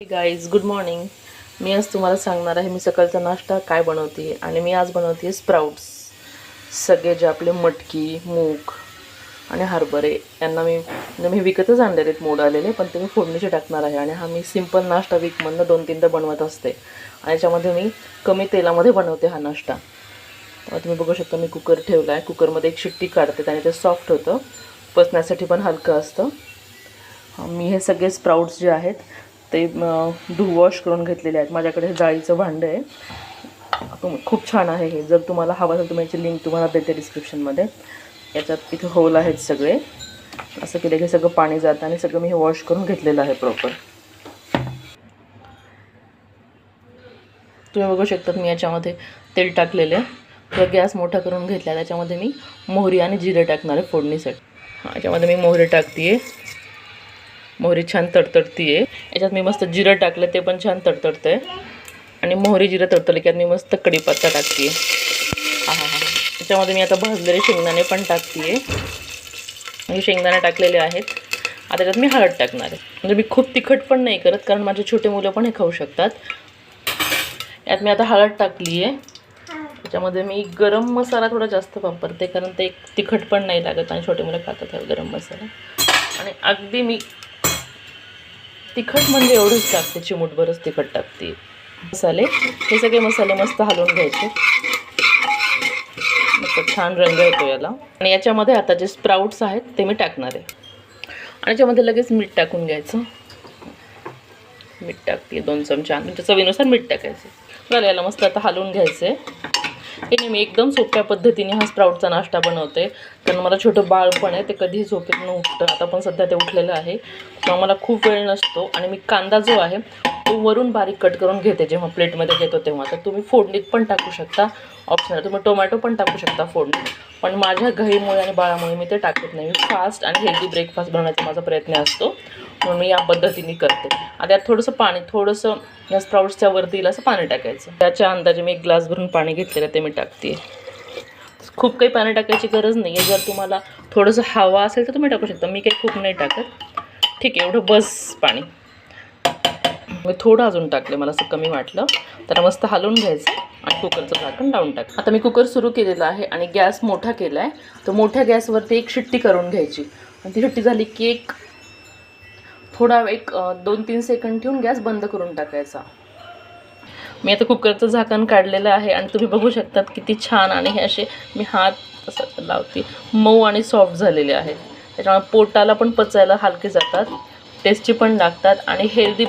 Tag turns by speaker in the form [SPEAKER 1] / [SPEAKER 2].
[SPEAKER 1] Guys good morning. मी आज तुम्हाला सांगणार आहे मी सकाळचा नाश्ता काय बनवते. आणि मी आज बनवते स्प्राउट्स. सगळे जे आपले मटकी, मूग आणि हरभरे यांना मी विकतच आणलेले आहेत, मोड आलेले, पण ते मी फोडणीचे टाकणार आहे. आणि हा मी सिंपल नाश्ता वीकमधनं 2-3दा बनवत असते. आणि याच्यामध्ये मी कमी तेलामध्ये बनवते हा नाश्ता. तर तुम्ही बघू शकता मी कुकर ठेवला आहे. कुकरमध्ये एक शिट्टी काढते आणि ते सॉफ्ट होतं, पचण्यासाठी पण हलकं असतं. मी हे सगळे स्प्राउट्स जे आहेत ते वॉश करून घेतलेले आहेत. माझ्याकडे हे जाळीचं भांडं आहे, खूप छान आहे हे. जर तुम्हाला हवं असेल तर याची लिंक तुम्हाला देते डिस्क्रिप्शनमध्ये. याच्यात इथे होल आहेत सगळे. असं केलं की सगळं पाणी जातं आणि सगळं मी हे वॉश करून घेतलेलं आहे प्रॉपर. तुम्ही बघू शकता मी याच्यामध्ये तेल टाकलेलं आहे. तर गॅस मोठा करून घेतला. त्याच्यामध्ये मी मोहरी आणि जिरे टाकणार आहे फोडणीसाठी. याच्यामध्ये मी मोहरी टाकते आहे. मोहरी छान तडतडती आहे. याच्यात मी मस्त जिरं टाकलं, ते पण छान तडतडतं आहे. आणि मोहरी जिरं तडतडलं की मी मस्त कढीपत्ता टाकते आहे. याच्यामध्ये मी आता भाजलेले शेंगदाणे पण टाकते आहे. हे शेंगदाणे टाकलेले आहेत. आता त्याच्यात मी हळद टाकणार आहे. म्हणजे मी खूप तिखट पण नाही करत, कारण माझे छोटे मुलं पण हे खाऊ शकतात. यात मी आता हळद टाकली आहे. त्याच्यामध्ये मी गरम मसाला थोडा जास्त वापरते, कारण ते तिखट पण नाही लागत आणि छोटे मुलं खातात गरम मसाला. आणि अगदी मी तिखट म्हणजे एवढंच टाकते, चिमूटभरच तिखट टाकते. मसाले, हे सगळे मसाले मस्त हलवून घ्यायचे. मस्त छान रंग येतो याला. आणि याच्यामध्ये आता जे स्प्राउट्स आहेत ते मी टाकणार आहे. आणि याच्यामध्ये लगेच मीठ टाकून घ्यायचं. मीठ टाकते 2 चमचे, तुमच्या चवीनुसार मीठ टाकायचं. बरं, याला मस्त आता हलवून घ्यायचं आहे. हे मी एकदम सोप्या पद्धतीने हा स्प्राउटचा नाश्ता बनवते, कारण मला छोटं बाळ पण आहे. ते कधीही झोपेतून उठतं. आता पण सध्या ते उठलेलं आहे, तर मला खूप वेळ नसतो. आणि मी कांदा जो आहे तो वरून बारीक कट करून घेते जेव्हा प्लेटमध्ये घेतो तेव्हा. तर तुम्ही फोडणीत पण टाकू शकता, ऑप्शनल. तुम्ही टोमॅटो पण टाकू शकता फोडणीत, पण माझ्या घाईमुळे आणि बाळामुळे मी ते टाकत नाही. मी फास्ट आणि हेल्दी ब्रेकफास्ट बनवण्याचा माझा प्रयत्न असतो, म्हणून मी या पद्धतीने करते. आता यात थोडंसं पाणी, थोडंसं या स्प्राउट्सच्या वरती येईल असं पाणी टाकायचं. त्याच्या अंदाजे मी 1 ग्लास भरून पाणी घेतलेलं ते मी टाकते. खूप काही पाणी टाकायची गरज नाही आहे. जर तुम्हाला थोडंसं हवा असेल तर तुम्ही टाकू शकता. मी काही खूप नाही टाकत. ठीक आहे, एवढं बस पाणी. मी थोडं अजून टाकलं, मला असं कमी वाटलं. तर मस्त हलवून घ्यायचं आणि कुकरचं झाकण लावून टाक. आता मी कुकर सुरू केलेला आहे आणि गॅस मोठा केला आहे. तर मोठ्या गॅसवरती एक शिट्टी करून घ्यायची. आणि ती शिट्टी झाली की एक 2-3 सेकंड ठेवून गॅस बंद करून टाकायचा. मी आता कुकरचं झाकण काढलेलं आहे आणि तुम्ही बघू शकतात किती छान. आणि हे असे मी हात असं लावते, मऊ आणि सॉफ्ट झालेले आहेत. त्याच्यामुळे पोटाला पण पचायला हलके जातात, टेस्टी पण लागतात आणि हेल्दी